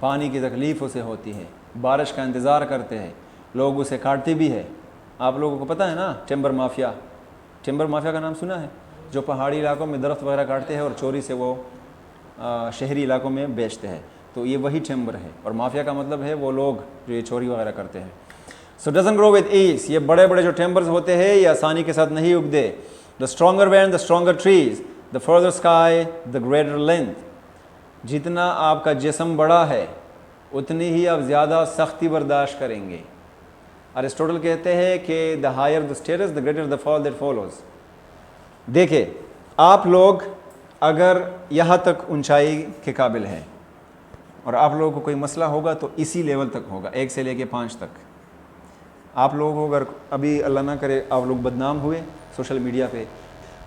پانی کی تکلیف اسے ہوتی ہے، بارش کا انتظار کرتے ہیں، لوگ اسے کاٹتے بھی ہے۔ آپ لوگوں کو پتہ ہے نا ٹمبر مافیا، ٹمبر مافیا کا نام سنا ہے؟ جو پہاڑی علاقوں میں درخت وغیرہ کاٹتے ہیں اور چوری سے وہ شہری علاقوں میں بیچتے ہیں، تو یہ وہی ٹمبر ہے، اور مافیا کا مطلب ہے وہ لوگ جو یہ چوری وغیرہ کرتے ہیں۔ So doesn't grow with as, یہ بڑے بڑے جو ٹمبرز ہوتے ہیں یہ آسانی کے ساتھ نہیں اگتے۔ The stronger wind, the stronger trees, the further sky, the greater length. جتنا آپ کا جسم بڑا ہے اتنی ہی آپ زیادہ سختی برداشت کریں گے۔ ارسطوٹل کہتے ہیں کہ the higher the status the greater the fall that follows. دیکھیں آپ لوگ اگر یہاں تک اونچائی کے قابل ہیں اور آپ لوگوں کو کوئی مسئلہ ہوگا تو اسی لیول تک ہوگا، 1 سے لے کے 5 تک۔ آپ لوگوں کو اگر ابھی اللہ نہ کرے آپ لوگ بدنام ہوئے سوشل میڈیا پہ،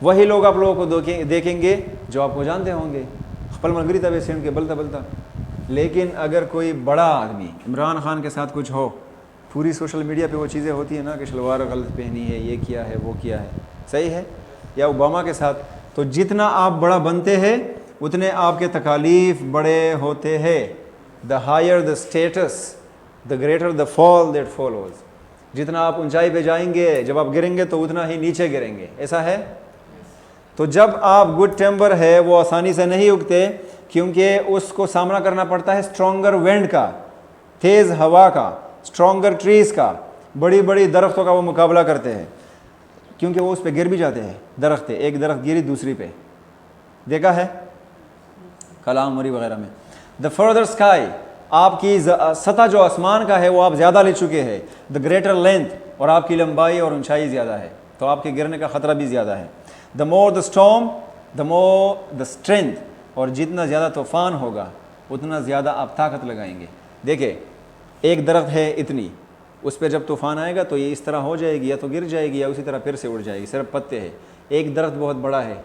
وہی لوگ آپ لوگوں کو دیکھیں گے جو آپ کو جانتے ہوں گے، خپل ملگری تبے سینڈ کے بلتا بلتا۔ لیکن اگر کوئی بڑا آدمی عمران خان کے ساتھ کچھ ہو، پوری سوشل میڈیا پہ وہ چیزیں ہوتی ہیں نا کہ شلوار غلط پہنی ہے، یہ کیا ہے، وہ کیا ہے، صحیح ہے، یا اوباما کے ساتھ، تو جتنا آپ بڑا بنتے ہیں اتنے آپ کے تکالیف بڑے ہوتے ہیں۔ The higher the status the greater the fall that follows. جتنا آپ اونچائی پہ جائیں گے جب آپ گریں گے تو اتنا ہی نیچے گریں گے، ایسا ہے۔ تو جب آپ گڈ ٹیمپر ہے وہ آسانی سے نہیں اگتے، کیونکہ اس کو سامنا کرنا پڑتا ہے اسٹرانگر وینڈ کا، تیز ہوا کا، اسٹرانگر ٹریز کا، بڑی بڑی درختوں کا وہ مقابلہ کرتے ہیں، کیونکہ وہ اس پہ گر بھی جاتے ہیں۔ درخت ہے، ایک درخت گری دوسری پہ، دیکھا ہے کلام مری وغیرہ میں۔ دا فردر اسکائی، آپ کی سطح جو آسمان کا ہے وہ آپ زیادہ لے چکے ہیں۔ دا گریٹر لینتھ، اور آپ کی لمبائی اور اونچائی زیادہ ہے، تو آپ کے گرنے کا خطرہ بھی زیادہ ہے۔ دا مور دا storm the more the strength, اور جتنا زیادہ طوفان ہوگا اتنا زیادہ آپ طاقت لگائیں گے۔ دیکھیں ایک درخت ہے اتنی، اس پہ جب طوفان آئے گا تو یہ اس طرح ہو جائے گی، یا تو گر جائے گی یا اسی طرح پھر سے اڑ جائے گی، صرف پتے ہیں۔ ایک درخت بہت بڑا ہے،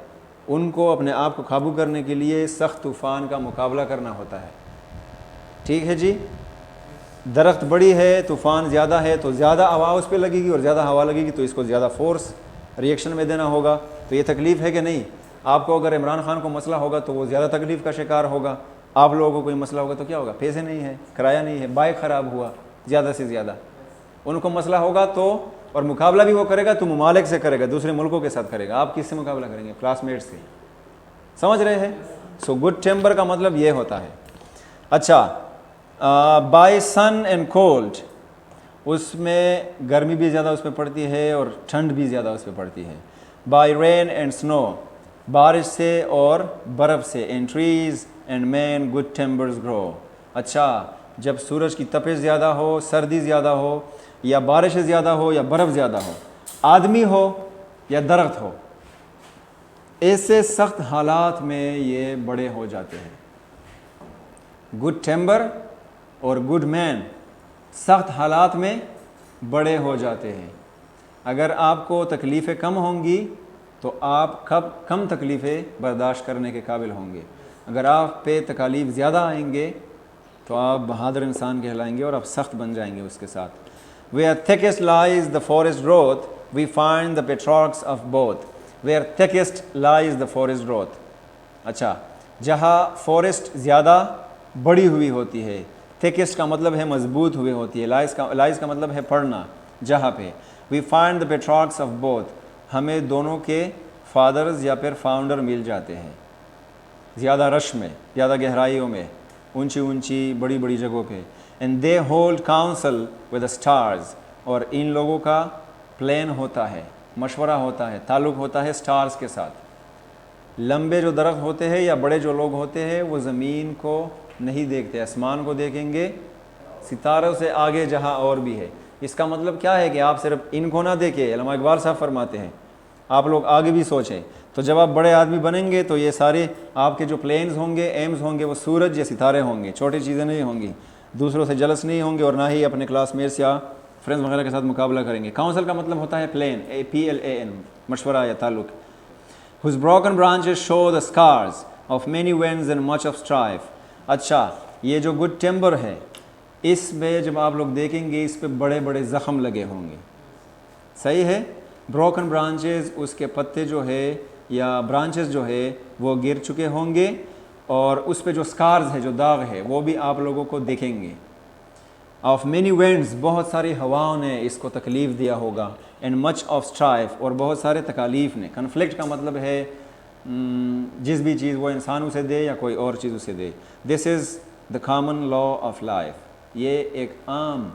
ان کو اپنے آپ کو قابو کرنے کے لیے سخت طوفان کا مقابلہ کرنا ہوتا ہے، ٹھیک ہے جی۔ درخت بڑی ہے، طوفان زیادہ ہے تو زیادہ ہوا اس پہ لگے گی، اور زیادہ ہوا لگے گی تو اس کو زیادہ فورس ریئیکشن میں دینا ہوگا، تو یہ تکلیف ہے کہ نہیں؟ آپ کو اگر عمران خان کو مسئلہ ہوگا تو وہ زیادہ تکلیف کا شکار ہوگا، آپ لوگوں کو کوئی مسئلہ ہوگا تو کیا ہوگا؟ پیسے نہیں ہے، کرایہ نہیں ہے، بائک خراب ہوا زیادہ سے زیادہ، ان کو مسئلہ ہوگا تو، اور مقابلہ بھی وہ کرے گا تو ممالک سے کرے گا، دوسرے ملکوں کے ساتھ کرے گا۔ آپ کس سے مقابلہ کریں گے؟ کلاس میٹ سے، سمجھ رہے ہیں؟ سو گڈ ٹیمپر کا مطلب یہ ہوتا ہے۔ اچھا، بائی سن اینڈ کولڈ، اس میں گرمی بھی زیادہ اس پہ پڑتی ہے اور ٹھنڈ بھی زیادہ اس پہ پڑتی ہے۔ بائی رین اینڈ سنو، بارش سے اور برف سے۔ And trees and men good tempers grow. اچھا، جب سورج کی تپش زیادہ ہو، سردی زیادہ ہو، یا بارش زیادہ ہو، یا برف زیادہ ہو، آدمی ہو یا درخت ہو، ایسے سخت حالات میں یہ بڑے ہو جاتے ہیں۔ گڈ ٹیمپر اور گڈ مین سخت حالات میں بڑے ہو جاتے ہیں۔ اگر آپ کو تکلیفیں کم ہوں گی تو آپ کم تکلیفیں برداشت کرنے کے قابل ہوں گے۔ اگر آپ پہ تکالیف زیادہ آئیں گے تو آپ بہادر انسان کہلائیں گے اور آپ سخت بن جائیں گے اس کے ساتھ۔ Where thickest lies the forest growth, we find the patriarchs of both. Where thickest lies the forest growth. اچھا، جہاں فورسٹ زیادہ بڑی ہوئی ہوتی ہے، thickest کا مطلب ہے مضبوط ہوئی ہوتی ہے، lies کا مطلب ہے پڑھنا، جہاں پہ we find the patriarchs of both، ہمیں دونوں کے فادرز یا پھر فاؤنڈر مل جاتے ہیں، زیادہ رش میں، زیادہ گہرائیوں میں، اونچی اونچی بڑی بڑی جگہوں پہ۔ and they hold counsel with the stars، اور ان لوگوں کا پلان ہوتا ہے، مشورہ ہوتا ہے، تعلق ہوتا ہے سٹارز کے ساتھ۔ لمبے جو درخت ہوتے ہیں یا بڑے جو لوگ ہوتے ہیں وہ زمین کو نہیں دیکھتے، آسمان کو دیکھیں گے، ستاروں سے آگے جہاں اور بھی ہے۔ اس کا مطلب کیا ہے کہ آپ صرف ان کو نہ دیکھیں، علامہ اقبال صاحب فرماتے ہیں آپ لوگ آگے بھی سوچیں۔ تو جب آپ بڑے آدمی بنیں گے تو یہ سارے آپ کے جو پلینز ہوں گے، ایمز ہوں گے، وہ سورج یا ستارے ہوں گے، چھوٹی چیزیں نہیں ہوں گی، دوسروں سے جلس نہیں ہوں گے، اور نہ ہی اپنے کلاس میٹس یا فرینڈز وغیرہ کے ساتھ مقابلہ کریں گے۔ کاؤنسل کا مطلب ہوتا ہے پلان، PLAN، مشورہ یا تعلق۔ whose broken branches show the scars of many winds and much of strife۔ اچھا، یہ جو گڈ ٹیمپر ہے اس میں جب آپ لوگ دیکھیں گے اس پہ بڑے بڑے زخم لگے ہوں گے، صحیح ہے۔ بروکن برانچز، اس کے پتے جو ہے یا برانچز جو ہے وہ گر چکے ہوں گے، اور اس پہ جو سکارز ہے، جو داغ ہے، وہ بھی آپ لوگوں کو دیکھیں گے. آف مینی وینڈز، بہت ساری ہواؤں نے اس کو تکلیف دیا ہوگا. اینڈ مچ آف اسٹرائف، اور بہت سارے تکالیف نے. کنفلکٹ کا مطلب ہے جس بھی چیز وہ انسان اسے دے یا کوئی اور چیز اسے دے. This is the common law of life. یہ ایک عام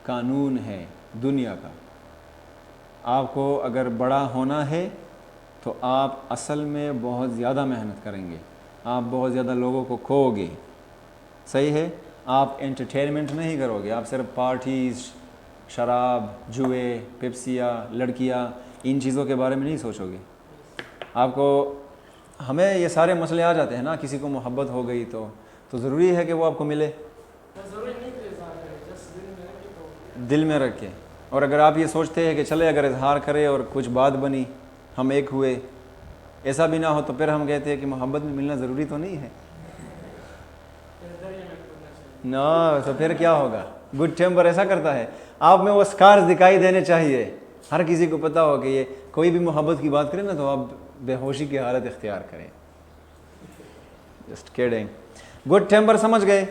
قانون ہے دنیا کا. آپ کو اگر بڑا ہونا ہے تو آپ اصل میں بہت زیادہ محنت کریں گے، آپ بہت زیادہ لوگوں کو کھو گے. صحیح ہے؟ آپ انٹرٹینمنٹ نہیں کرو گے، آپ صرف پارٹیز، شراب، جوئے، پیپسیاں، لڑکیاں، ان چیزوں کے بارے میں نہیں سوچو گے. آپ کو، ہمیں یہ سارے مسئلے آ جاتے ہیں نا، کسی کو محبت ہو گئی تو ضروری ہے کہ وہ آپ کو ملے، دل میں رکھ کے. اور اگر آپ یہ سوچتے ہیں کہ چلے اگر اظہار کرے اور کچھ بات بنی، ہم ایک ہوئے، ایسا بھی نہ ہو تو پھر ہم کہتے ہیں کہ محبت میں ملنا ضروری تو نہیں ہے. تو پھر کیا ہوگا؟ گڈ ٹیمپر ایسا کرتا ہے، آپ میں وہ سکارز دکھائی دینے چاہیے. ہر کسی کو پتہ ہو کہ یہ کوئی بھی محبت کی بات کرے نا تو آپ بے ہوشی کی حالت اختیار کریں. جسٹ کیڈنگ. گڈ ٹیمپر سمجھ گئے؟